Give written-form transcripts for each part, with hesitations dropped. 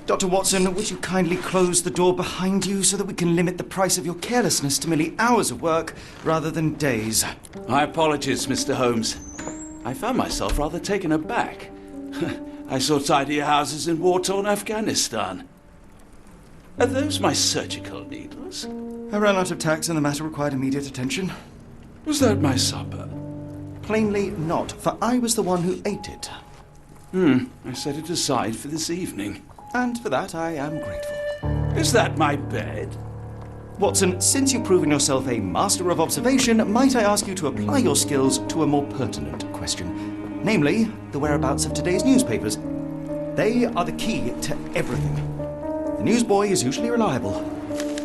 Dr. Watson, would you kindly close the door behind you so that we can limit the price of your carelessness to merely hours of work rather than days? My apologies, Mr. Holmes. I found myself rather taken aback. I saw tidier houses in war-torn Afghanistan. Are those my surgical needles? I ran out of tacks and the matter required immediate attention. Was that my supper? Plainly not, for I was the one who ate it. I set it aside for this evening. And for that I am grateful. Is that my bed? Watson, since you've proven yourself a master of observation, might I ask you to apply your skills to a more pertinent question? Namely, the whereabouts of today's newspapers. They are the key to everything. The newsboy is usually reliable.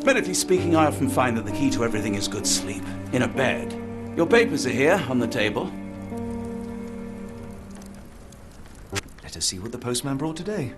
Medically speaking, I often find that the key to everything is good sleep. In a bed. Your papers are here, on the table. Let us see what the postman brought today.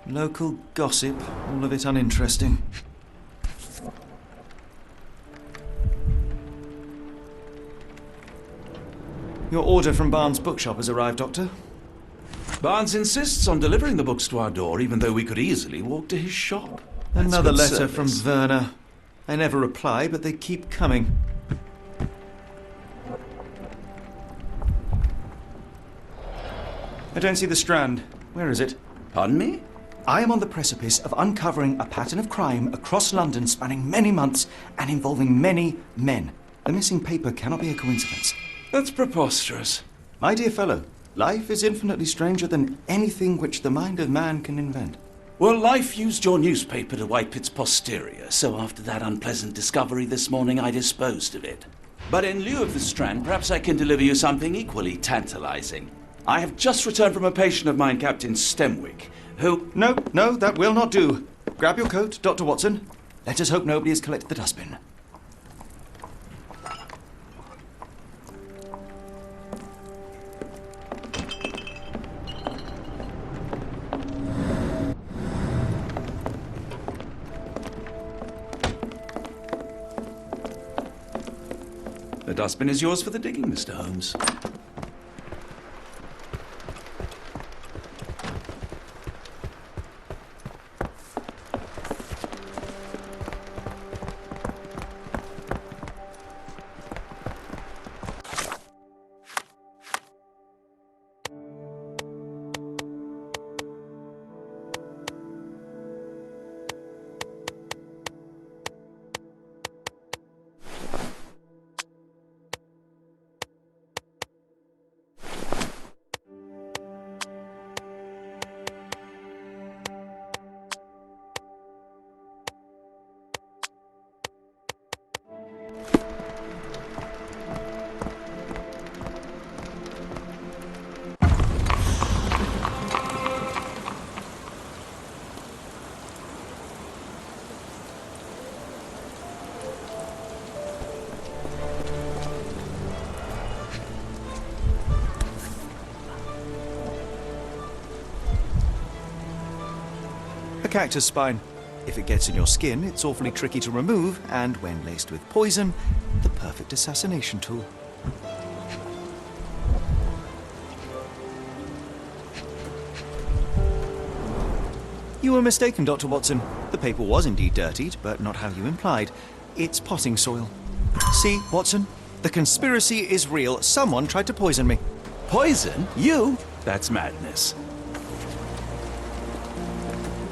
Local gossip, all of it uninteresting. Your order from Barnes' bookshop has arrived, Doctor. Barnes insists on delivering the books to our door, even though we could easily walk to his shop. That's Another good letter service. from Werner. I never reply, but they keep coming. I don't see the Strand. Where is it? Pardon me? I am on the precipice of uncovering a pattern of crime across London spanning many months and involving many men. The missing paper cannot be a coincidence. That's preposterous. My dear fellow, life is infinitely stranger than anything which the mind of man can invent. Well, life used your newspaper to wipe its posterior, so after that unpleasant discovery this morning, I disposed of it. But in lieu of the Strand, perhaps I can deliver you something equally tantalizing. I have just returned from a patient of mine, Captain Stemwick, who... No, that will not do. Grab your coat, Dr. Watson. Let us hope nobody has collected the dustbin. The dustbin is yours for the digging, Mr. Holmes. A cactus spine. If it gets in your skin, it's awfully tricky to remove, and when laced with poison, the perfect assassination tool. You were mistaken, Dr. Watson. The paper was indeed dirtied, but not how you implied. It's potting soil. See, Watson? The conspiracy is real. Someone tried to poison me. Poison? You? That's madness.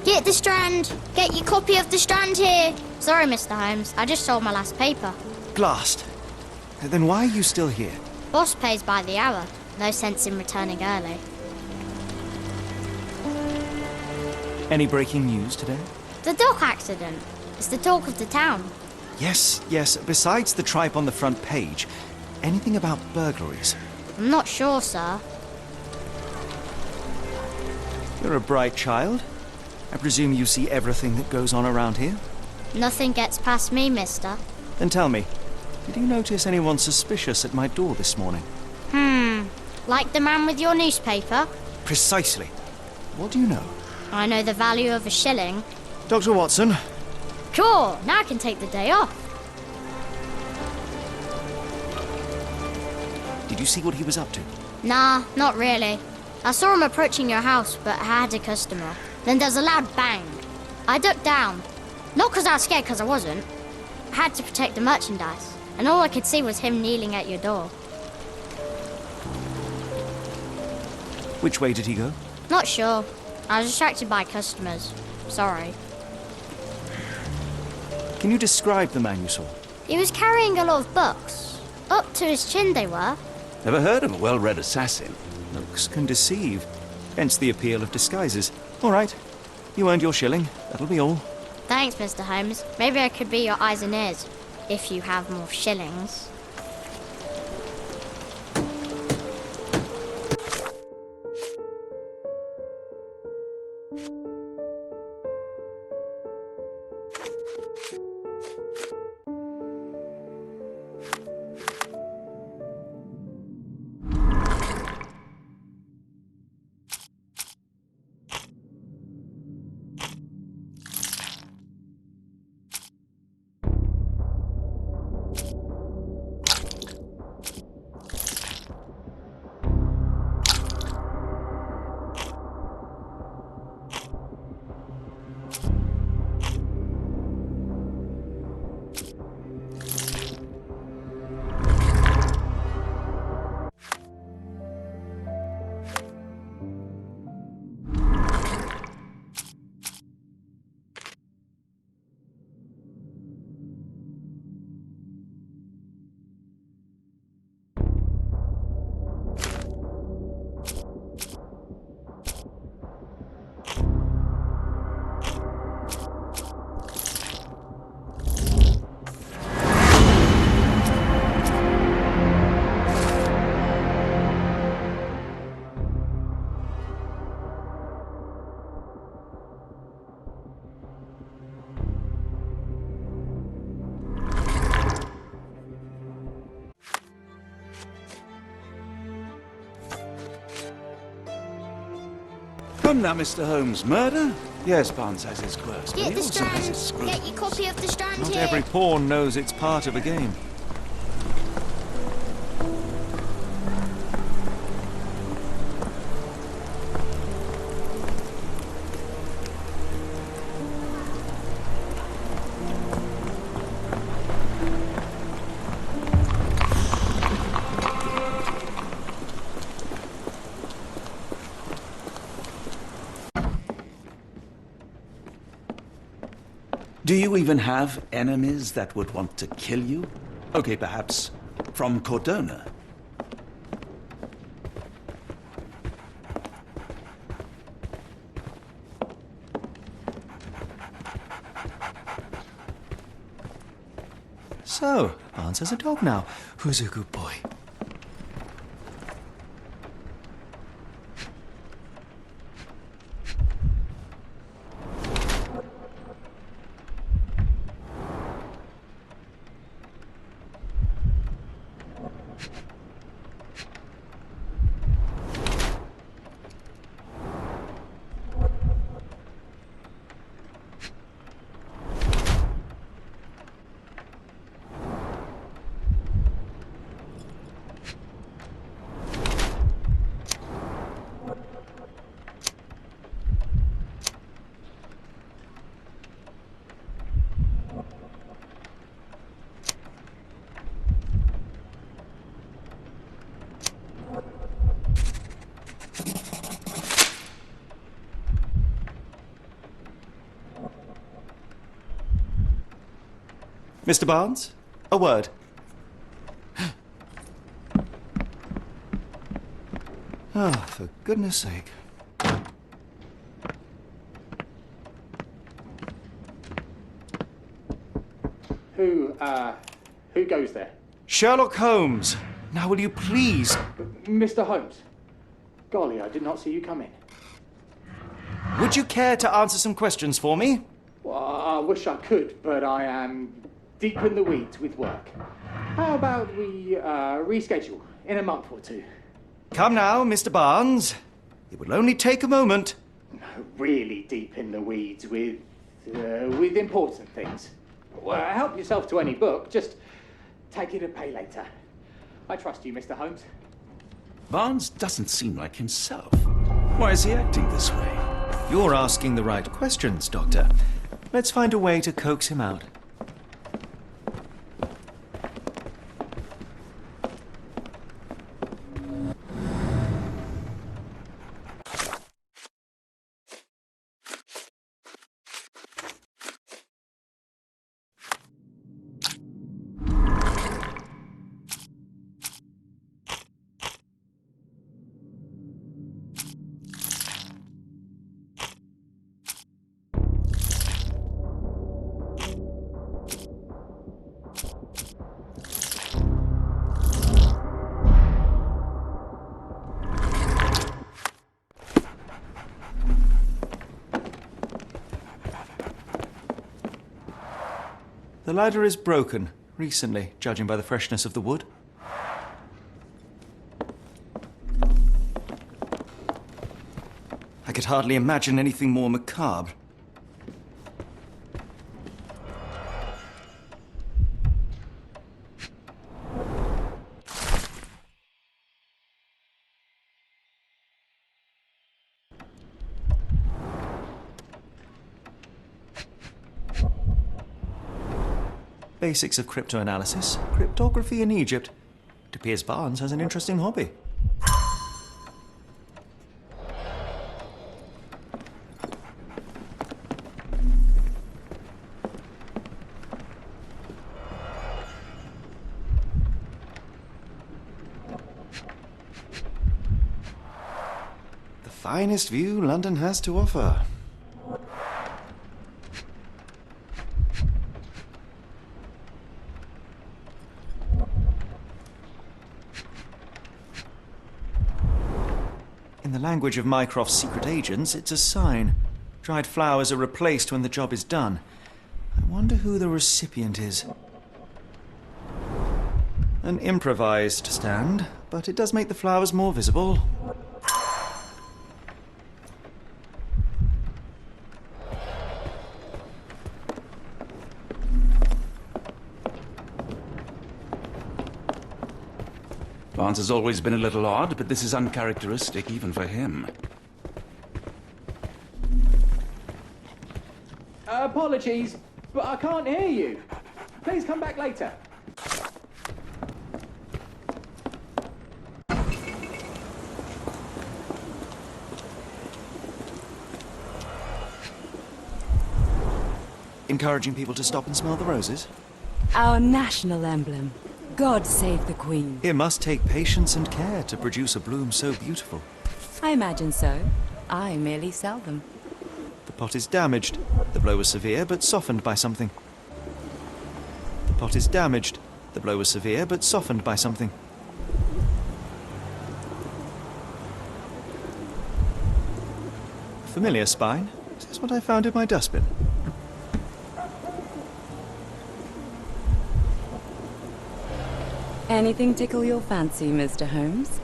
Get the Strand! Get your copy of the Strand here! Sorry, Mr. Holmes. I just sold my last paper. Blast. Then why are you still here? Boss pays by the hour. No sense in returning early. Any breaking news today? The dock accident. It's the talk of the town. Yes. Besides the tripe on the front page, anything about burglaries? I'm not sure, sir. You're a bright child. I presume you see everything that goes on around here? Nothing gets past me, mister. Then tell me, did you notice anyone suspicious at my door this morning? Like the man with your newspaper? Precisely. What do you know? I know the value of a shilling. Dr. Watson? Cool, now I can take the day off. Did you see what he was up to? Nah, not really. I saw him approaching your house, but I had a customer. Then there's a loud bang. I ducked down. Not because I was scared, because I wasn't. I had to protect the merchandise, and all I could see was him kneeling at your door. Which way did he go? Not sure. I was distracted by customers. Sorry. Can you describe the man you saw? He was carrying a lot of books. Up to his chin they were. Never heard of a well-read assassin. Looks can deceive. Hence the appeal of disguises. All right. You earned your shilling. That'll be all. Thanks, Mr. Holmes. Maybe I could be your eyes and ears, if you have more shillings. Come now, Mr. Holmes. Murder? Yes, Barnes has his quirks, but Get he the also has his Strand. screws. Get your copy of the Strand Not here. every pawn knows it's part of a game. Do you even have enemies that would want to kill you? Okay, perhaps from Cordona. So, Barnes has a dog now. Who's a good boy? Mr. Barnes, a word. Ah, for goodness sake. Who goes there? Sherlock Holmes. Now will you please... Mr. Holmes. Golly, I did not see you come in. Would you care to answer some questions for me? Well, I wish I could, but I am deep in the weeds with work. How about we reschedule in a month or two? Come now, Mr. Barnes. It will only take a moment. Really deep in the weeds with important things. Well, help yourself to any book. Just take it and pay later. I trust you, Mr. Holmes. Barnes doesn't seem like himself. Why is he acting this way? You're asking the right questions, Doctor. Let's find a way to coax him out. The ladder is broken, recently, judging by the freshness of the wood. I could hardly imagine anything more macabre. Basics of cryptoanalysis, cryptography in Egypt. It appears Barnes has an interesting hobby. The finest view London has to offer. In the language of Mycroft's secret agents, it's a sign. Dried flowers are replaced when the job is done. I wonder who the recipient is. An improvised stand, but it does make the flowers more visible. Barnes has always been a little odd, but this is uncharacteristic even for him. Apologies, but I can't hear you. Please come back later. Encouraging people to stop and smell the roses? Our national emblem. God save the Queen. It must take patience and care to produce a bloom so beautiful. I imagine so. I merely sell them. The pot is damaged. The blow was severe, but softened by something. The pot is damaged. The blow was severe, but softened by something. Familiar spine. Is this what I found in my dustbin? Anything tickle your fancy, Mr. Holmes?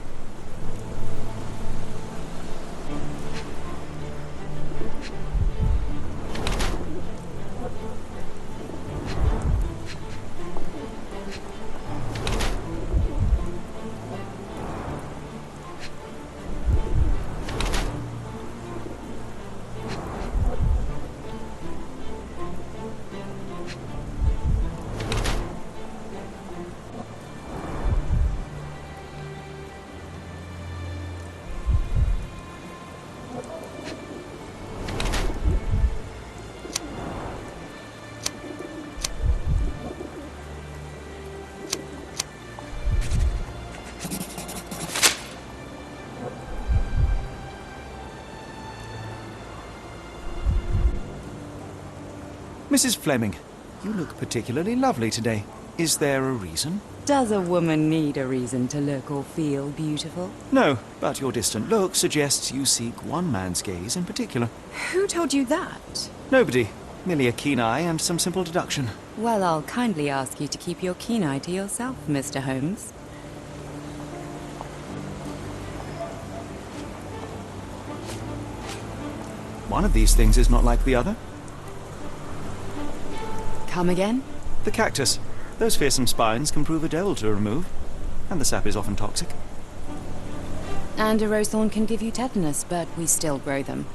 Mrs. Fleming, you look particularly lovely today. Is there a reason? Does a woman need a reason to look or feel beautiful? No, but your distant look suggests you seek one man's gaze in particular. Who told you that? Nobody. Merely a keen eye and some simple deduction. Well, I'll kindly ask you to keep your keen eye to yourself, Mr. Holmes. One of these things is not like the other. Come again? The cactus. Those fearsome spines can prove a devil to remove. And the sap is often toxic. And a rose thorn can give you tetanus, but we still grow them.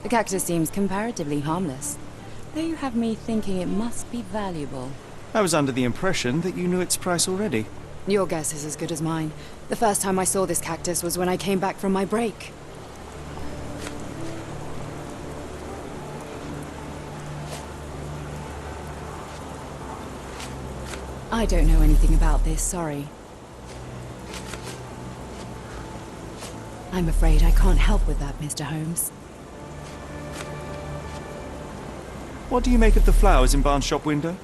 The cactus seems comparatively harmless. Though you have me thinking it must be valuable. I was under the impression that you knew its price already. Your guess is as good as mine. The first time I saw this cactus was when I came back from my break. I don't know anything about this, sorry. I'm afraid I can't help with that, Mr. Holmes. What do you make of the flowers in Barnes' shop window?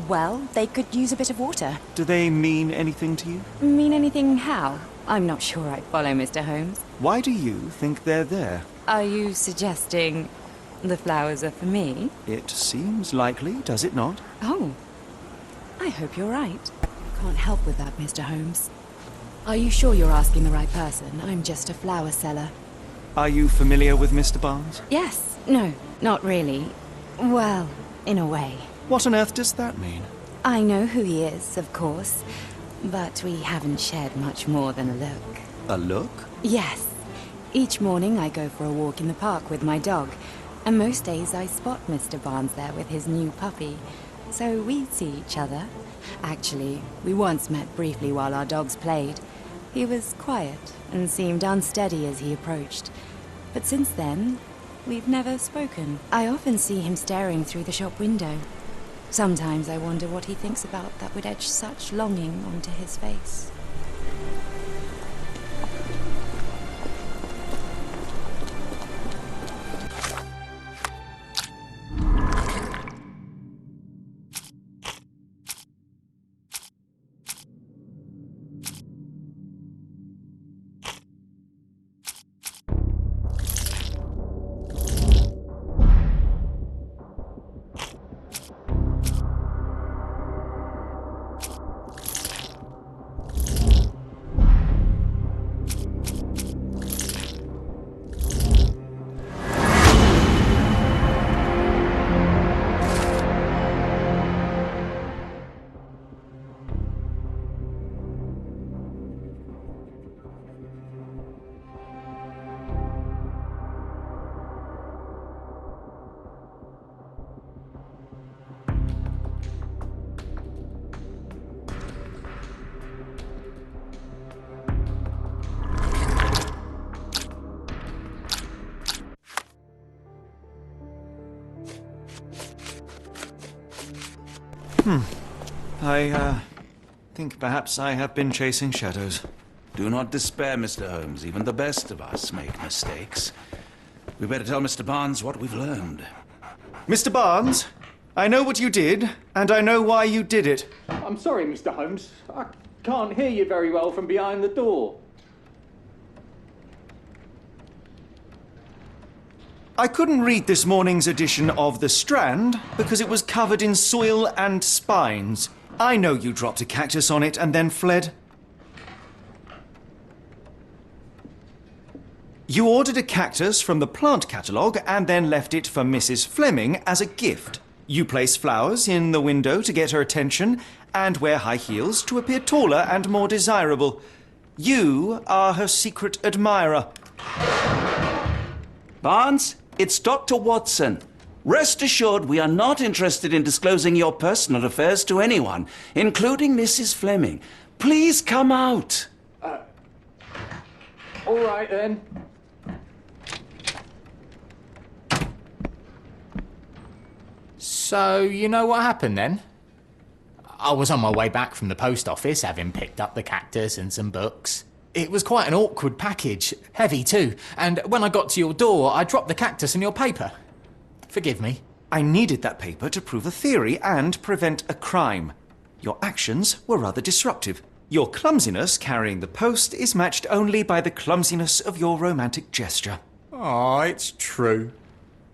Well, they could use a bit of water. Do they mean anything to you? Mean anything how? I'm not sure I follow, Mr. Holmes. Why do you think they're there? Are you suggesting the flowers are for me? It seems likely, does it not? Oh, I hope you're right. Can't help with that, Mr. Holmes. Are you sure you're asking the right person? I'm just a flower seller. Are you familiar with Mr. Barnes? Yes. No, not really. Well, in a way. What on earth does that mean? I know who he is, of course. But we haven't shared much more than a look. A look? Yes. Each morning I go for a walk in the park with my dog. And most days I spot Mr. Barnes there with his new puppy. So we see each other. Actually, we once met briefly while our dogs played. He was quiet and seemed unsteady as he approached. But since then, we've never spoken. I often see him staring through the shop window. Sometimes I wonder what he thinks about that would etch such longing onto his face. I think perhaps I have been chasing shadows. Do not despair, Mr. Holmes. Even the best of us make mistakes. We better tell Mr. Barnes what we've learned. Mr. Barnes, I know what you did, and I know why you did it. I'm sorry, Mr. Holmes. I can't hear you very well from behind the door. I couldn't read this morning's edition of The Strand because it was covered in soil and spines. I know you dropped a cactus on it and then fled. You ordered a cactus from the plant catalogue and then left it for Mrs. Fleming as a gift. You place flowers in the window to get her attention and wear high heels to appear taller and more desirable. You are her secret admirer. Barnes, it's Dr. Watson. Rest assured we are not interested in disclosing your personal affairs to anyone, including Mrs. Fleming. Please come out. All right, then. So, you know what happened then? I was on my way back from the post office, having picked up the cactus and some books. It was quite an awkward package, heavy too, and when I got to your door, I dropped the cactus and your paper. Forgive me. I needed that paper to prove a theory and prevent a crime. Your actions were rather disruptive. Your clumsiness carrying the post is matched only by the clumsiness of your romantic gesture. Oh, it's true.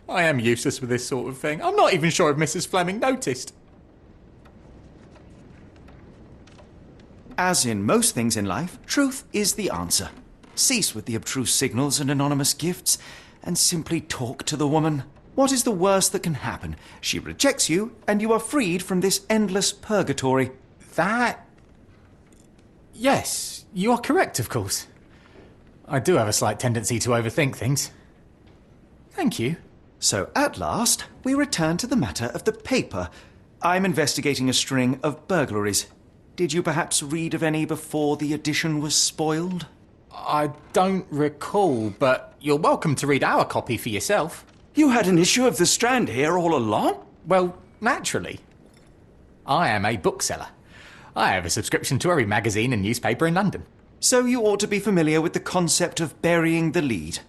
I am useless with this sort of thing. I'm not even sure if Mrs. Fleming noticed. As in most things in life, truth is the answer. Cease with the abstruse signals and anonymous gifts, and simply talk to the woman. What is the worst that can happen? She rejects you, and you are freed from this endless purgatory. Yes, you are correct, of course. I do have a slight tendency to overthink things. Thank you. So at last, we return to the matter of the paper. I'm investigating a string of burglaries. Did you perhaps read of any before the edition was spoiled? I don't recall, but you're welcome to read our copy for yourself. You had an issue of The Strand here all along? Well, naturally. I am a bookseller. I have a subscription to every magazine and newspaper in London. So you ought to be familiar with the concept of burying the lead.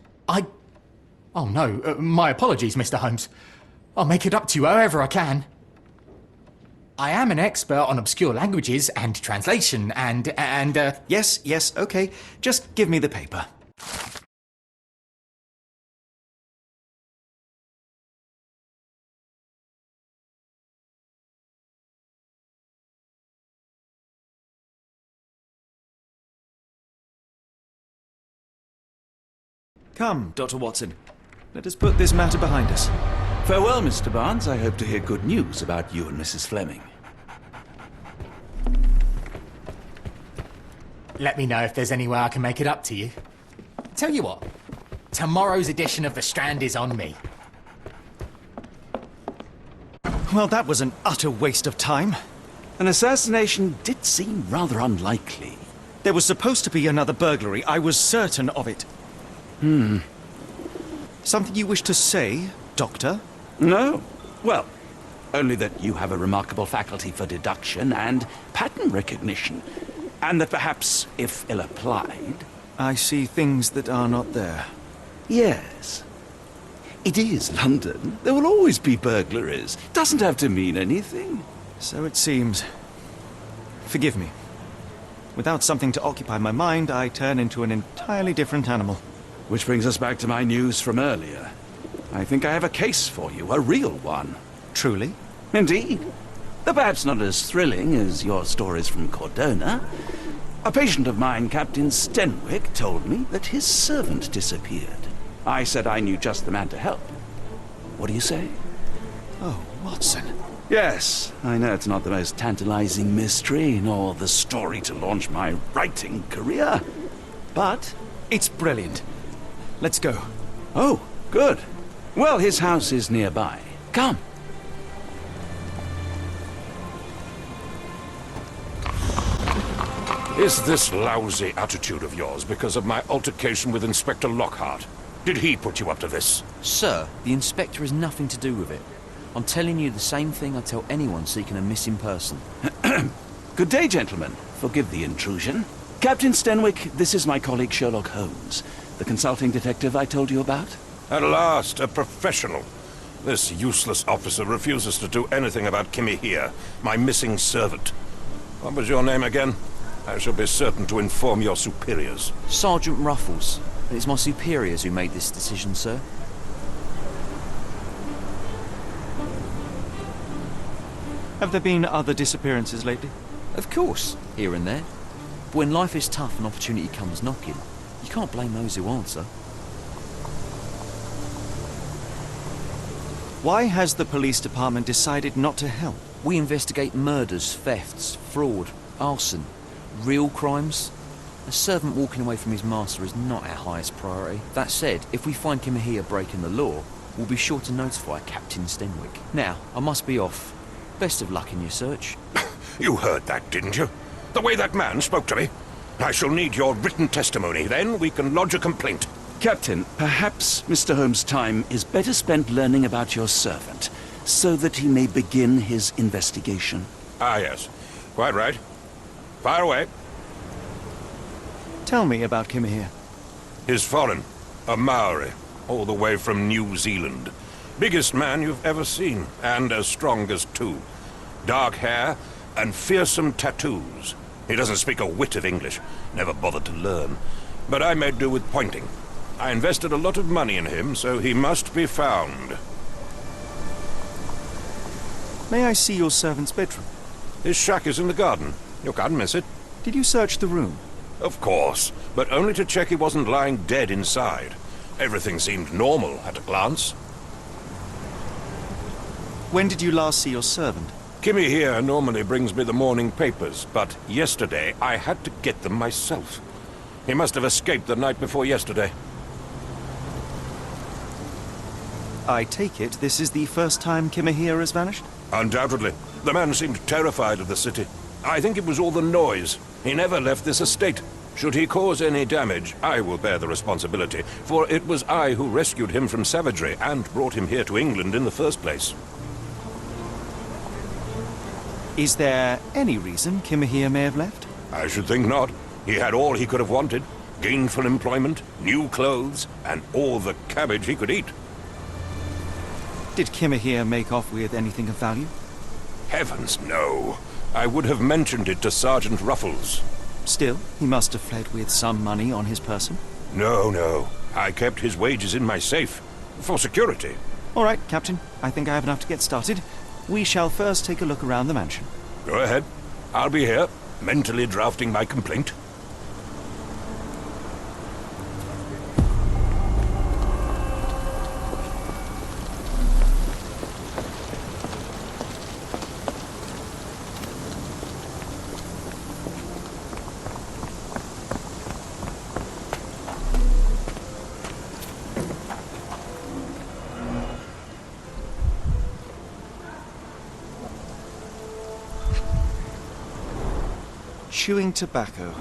Oh no, my apologies, Mr. Holmes. I'll make it up to you however I can. I am an expert on obscure languages and translation and. Yes, okay. Just give me the paper. Come, Dr. Watson. Let us put this matter behind us. Farewell, Mr. Barnes. I hope to hear good news about you and Mrs. Fleming. Let me know if there's any way I can make it up to you. Tell you what, tomorrow's edition of The Strand is on me. Well, that was an utter waste of time. An assassination did seem rather unlikely. There was supposed to be another burglary. I was certain of it. Something you wish to say, Doctor? No. Well, only that you have a remarkable faculty for deduction and pattern recognition. And that perhaps, if ill-applied... I see things that are not there. Yes. It is London. There will always be burglaries. Doesn't have to mean anything. So it seems. Forgive me. Without something to occupy my mind, I turn into an entirely different animal. Which brings us back to my news from earlier. I think I have a case for you, a real one. Truly? Indeed. Though perhaps not as thrilling as your stories from Cordona. A patient of mine, Captain Stenwick, told me that his servant disappeared. I said I knew just the man to help. What do you say? Oh, Watson. Yes, I know it's not the most tantalizing mystery, nor the story to launch my writing career. But It's brilliant. Let's go. oh, good. Well, his house is nearby. Come. Is this lousy attitude of yours because of my altercation with Inspector Lockhart? Did he put you up to this? Sir, the inspector has nothing to do with it. I'm telling you the same thing I tell anyone seeking a missing person. Good day, gentlemen. Forgive the intrusion. Captain Stenwick, this is my colleague Sherlock Holmes, the consulting detective I told you about. At last, a professional. This useless officer refuses to do anything about Kimmy here, my missing servant. What was your name again? I shall be certain to inform your superiors. Sergeant Ruffles. It's my superiors who made this decision, sir. Have there been other disappearances lately? Of course, here and there. But when life is tough and opportunity comes knocking, you can't blame those who answer. Why has the police department decided not to help? We investigate murders, thefts, fraud, arson, real crimes. A servant walking away from his master is not our highest priority. That said, if we find Kimahia breaking the law, we'll be sure to notify Captain Stenwick. Now, I must be off. Best of luck in your search. You heard that, didn't you? The way that man spoke to me. I shall need your written testimony. Then we can lodge a complaint. Captain, perhaps Mr. Holmes' time is better spent learning about your servant, so that he may begin his investigation. Ah, yes. Quite right. Fire away. Tell me about Kimahia. He's foreign. A Maori. All the way from New Zealand. Biggest man you've ever seen, and as strong as two. Dark hair and fearsome tattoos. He doesn't speak a whit of English, never bothered to learn. But I made do with pointing. I invested a lot of money in him, so he must be found. May I see your servant's bedroom? His shack is in the garden. You can't miss it. Did you search the room? Of course, but only to check he wasn't lying dead inside. Everything seemed normal at a glance. When did you last see your servant? Kimmy here normally brings me the morning papers, but yesterday I had to get them myself. He must have escaped the night before yesterday. I take it this is the first time Kimahir has vanished? Undoubtedly. The man seemed terrified of the city. I think it was all the noise. He never left this estate. Should he cause any damage, I will bear the responsibility, for it was I who rescued him from savagery and brought him here to England in the first place. Is there any reason Kimahir may have left? I should think not. He had all he could have wanted. Gainful employment, new clothes, and all the cabbage he could eat. Did Kimahir make off with anything of value? Heavens, no. I would have mentioned it to Sergeant Ruffles. Still, he must have fled with some money on his person. No. I kept his wages in my safe. For security. All right, Captain. I think I have enough to get started. We shall first take a look around the mansion. Go ahead. I'll be here, mentally drafting my complaint. Chewing tobacco.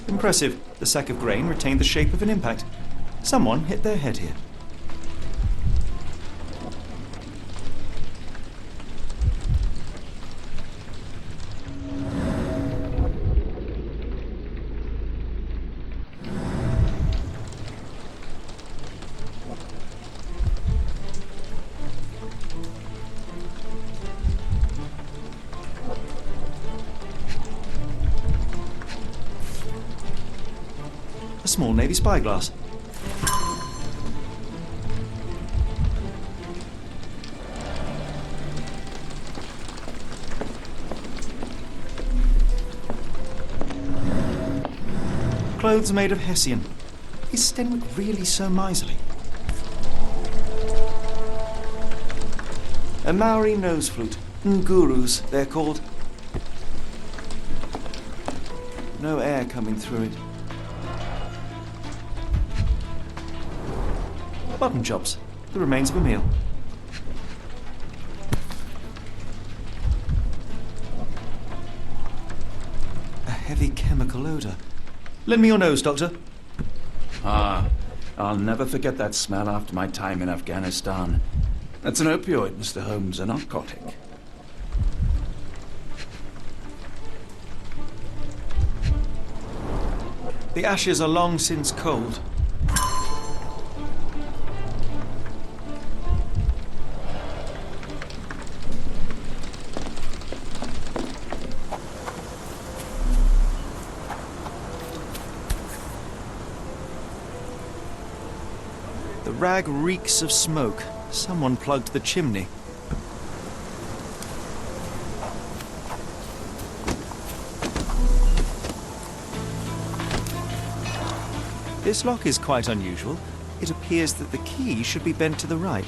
Impressive. The sack of grain retained the shape of an impact. Someone hit their head here. A small navy spyglass. Clothes made of Hessian. Is Stenwick really so miserly? A Maori nose flute. Ngurus, they're called. No air coming through it. Button chops, the remains of a meal. A heavy chemical odor. Lend me your nose, Doctor. I'll never forget that smell after my time in Afghanistan. That's an opioid, Mr. Holmes, a narcotic. The ashes are long since cold. The rag reeks of smoke. Someone plugged the chimney. This lock is quite unusual. It appears that the key should be bent to the right.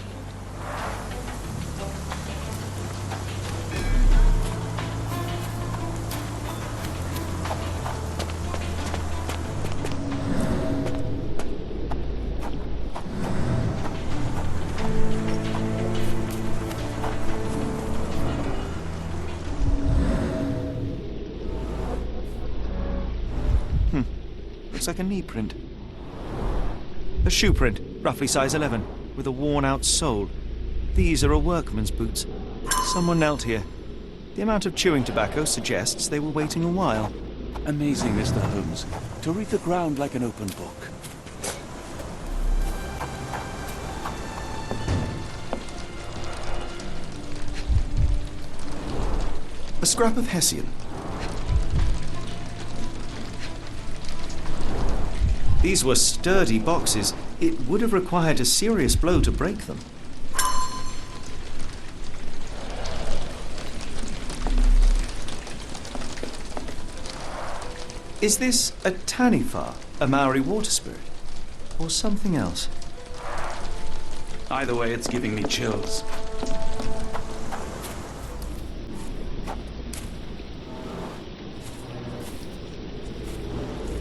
Looks like a knee print. A shoe print, roughly size 11, with a worn-out sole. These are a workman's boots. Someone knelt here. The amount of chewing tobacco suggests they were waiting a while. Amazing, Mr. Holmes. To read the ground like an open book. A scrap of Hessian. These were sturdy boxes. It would have required a serious blow to break them. Is this a Tanifar, a Maori water spirit, or something else? Either way, it's giving me chills.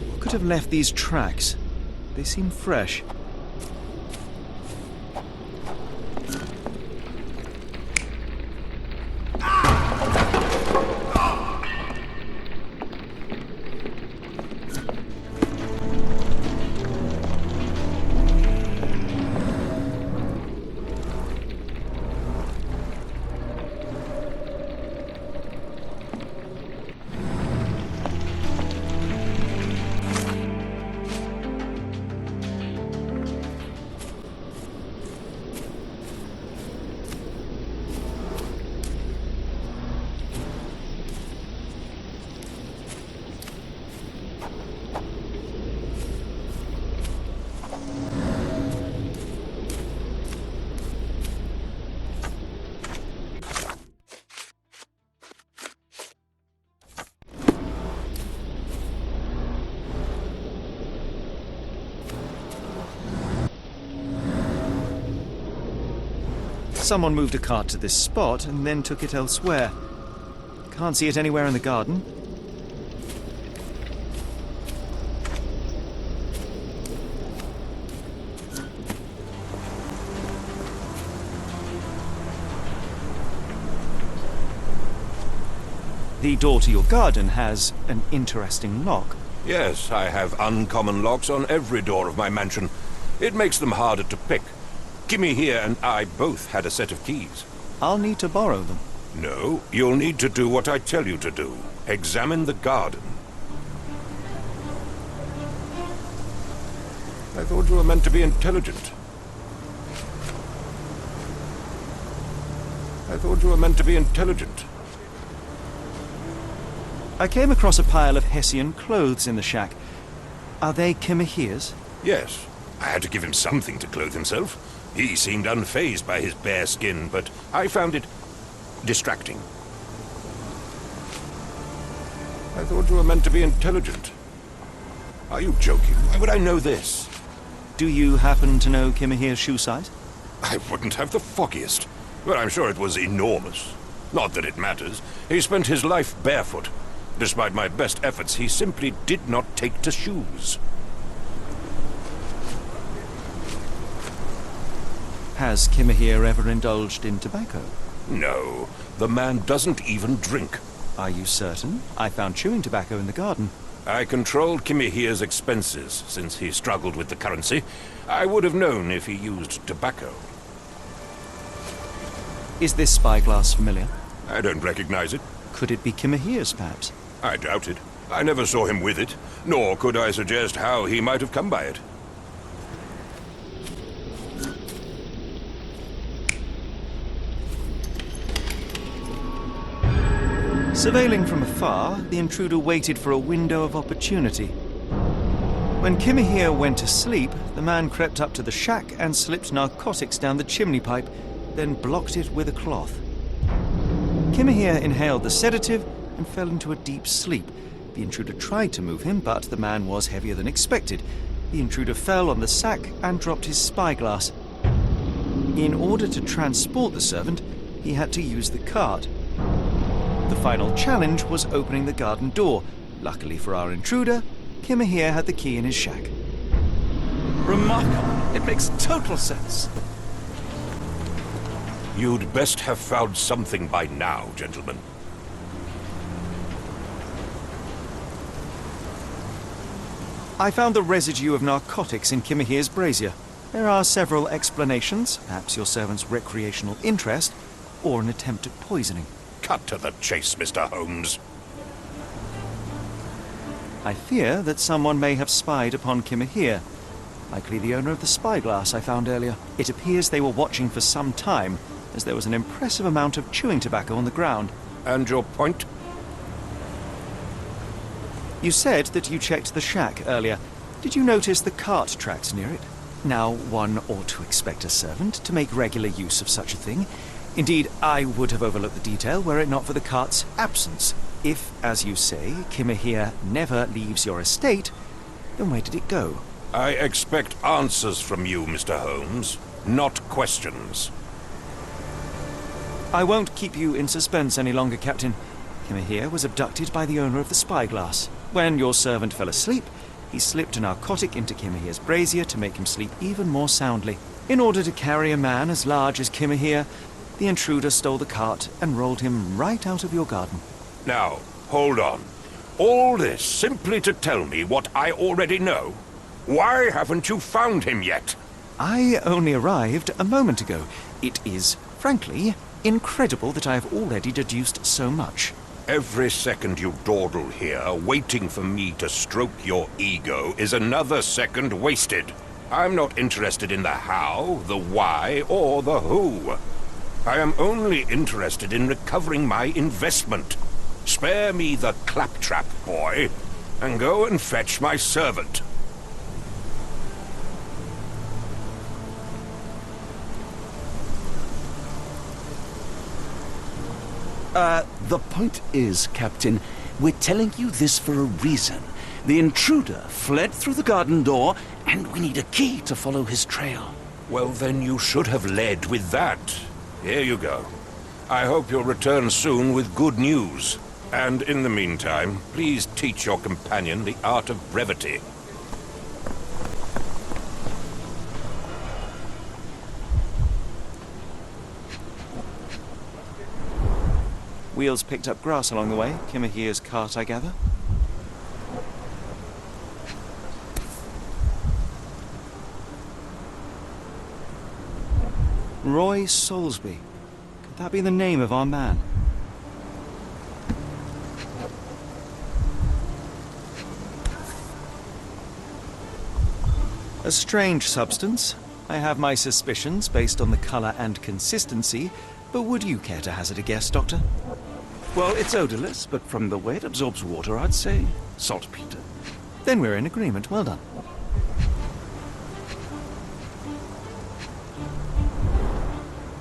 What could have left these tracks? They seem fresh. Someone moved a cart to this spot and then took it elsewhere. Can't see it anywhere in the garden. The door to your garden has an interesting lock. Yes, I have uncommon locks on every door of my mansion. It makes them harder to pick. Kimmy here and I both had a set of keys. I'll need to borrow them. No, you'll need to do what I tell you to do. Examine the garden. I thought you were meant to be intelligent. I came across a pile of Hessian clothes in the shack. Are they Kimahir's? Yes, I had to give him something to clothe himself. He seemed unfazed by his bare skin, but I found it distracting. I thought you were meant to be intelligent. Are you joking? Why would I know this? Do you happen to know Kimahir's shoe size? I wouldn't have the foggiest. But I'm sure it was enormous. Not that it matters. He spent his life barefoot. Despite my best efforts, he simply did not take to shoes. Has Kimahir ever indulged in tobacco? No, the man doesn't even drink. Are you certain? I found chewing tobacco in the garden. I controlled Kimahir's expenses since he struggled with the currency. I would have known if he used tobacco. Is this spyglass familiar? I don't recognize it. Could it be Kimahir's, perhaps? I doubt it. I never saw him with it, nor could I suggest how he might have come by it. Surveilling from afar, the intruder waited for a window of opportunity. When Kimahir went to sleep, the man crept up to the shack and slipped narcotics down the chimney pipe, then blocked it with a cloth. Kimahir inhaled the sedative and fell into a deep sleep. The intruder tried to move him, but the man was heavier than expected. The intruder fell on the sack and dropped his spyglass. In order to transport the servant, he had to use the cart. The final challenge was opening the garden door. Luckily for our intruder, Kimahir had the key in his shack. Remarkable. It makes total sense. You'd best have found something by now, gentlemen. I found the residue of narcotics in Kimahir's brazier. There are several explanations, perhaps your servant's recreational interest, or an attempt at poisoning. Cut to the chase, Mr. Holmes. I fear that someone may have spied upon Kimahir, likely the owner of the spyglass I found earlier. It appears they were watching for some time, as there was an impressive amount of chewing tobacco on the ground. And your point? You said that you checked the shack earlier. Did you notice the cart tracks near it? Now, one ought to expect a servant to make regular use of such a thing. Indeed, I would have overlooked the detail were it not for the cart's absence. If, as you say, Kimahir never leaves your estate, then where did it go? I expect answers from you, Mr. Holmes, not questions. I won't keep you in suspense any longer, Captain. Kimahir was abducted by the owner of the spyglass. When your servant fell asleep, he slipped a narcotic into Kimahir's brazier to make him sleep even more soundly. In order to carry a man as large as Kimahir, the intruder stole the cart and rolled him right out of your garden. Now, hold on. All this simply to tell me what I already know? Why haven't you found him yet? I only arrived a moment ago. It is, frankly, incredible that I have already deduced so much. Every second you dawdle here, waiting for me to stroke your ego, is another second wasted. I'm not interested in the how, the why, or the who. I am only interested in recovering my investment. Spare me the claptrap, boy, and go and fetch my servant. The point is, Captain, we're telling you this for a reason. The intruder fled through the garden door, and we need a key to follow his trail. Well, then you should have led with that. Here you go. I hope you'll return soon with good news. And in the meantime, please teach your companion the art of brevity. Wheels picked up grass along the way. Kimahir's cart, I gather. Roy Soulsby. Could that be the name of our man? A strange substance. I have my suspicions based on the color and consistency, but would you care to hazard a guess, Doctor? Well, it's odorless, but from the way it absorbs water, I'd say saltpeter. Then we're in agreement. Well done.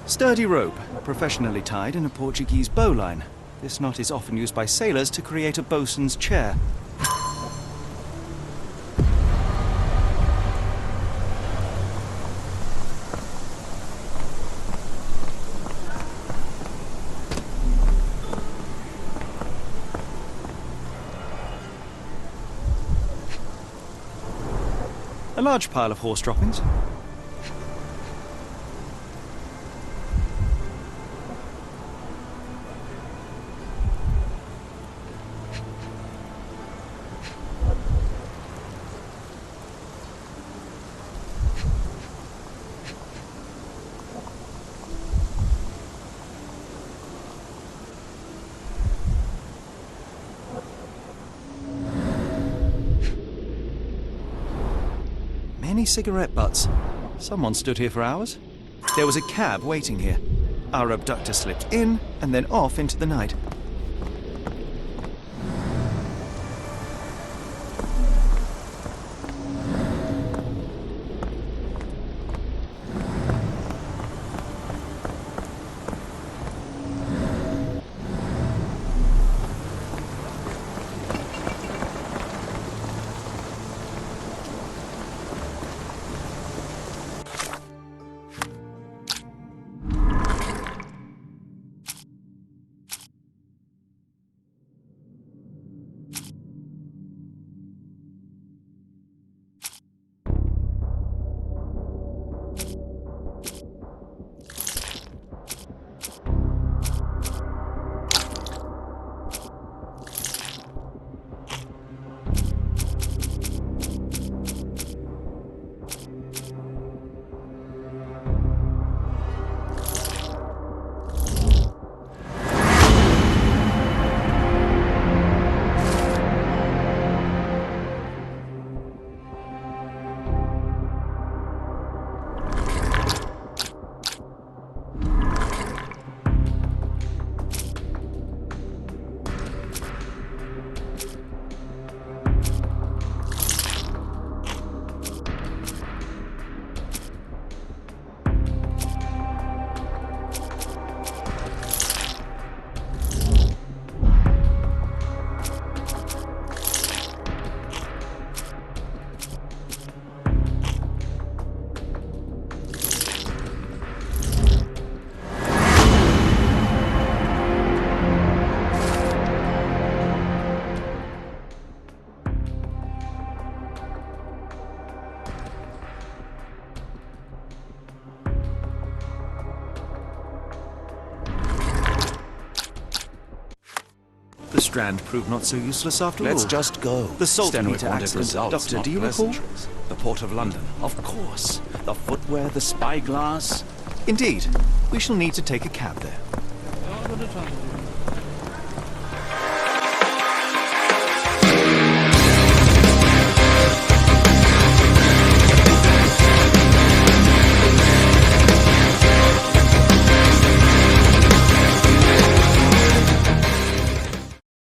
Sturdy rope, professionally tied in a Portuguese bowline. This knot is often used by sailors to create a bosun's chair. A large pile of horse droppings. Many cigarette butts. Someone stood here for hours. There was a cab waiting here. Our abductor slipped in and then off into the night. Strand proved not so useless after all. Let's just go. The saltpeter Stenwick wanted accident. results, Doctor, not do you recall? pleasantries. The Port of London, of course. The footwear, the spyglass. Indeed. We shall need to take a cab there.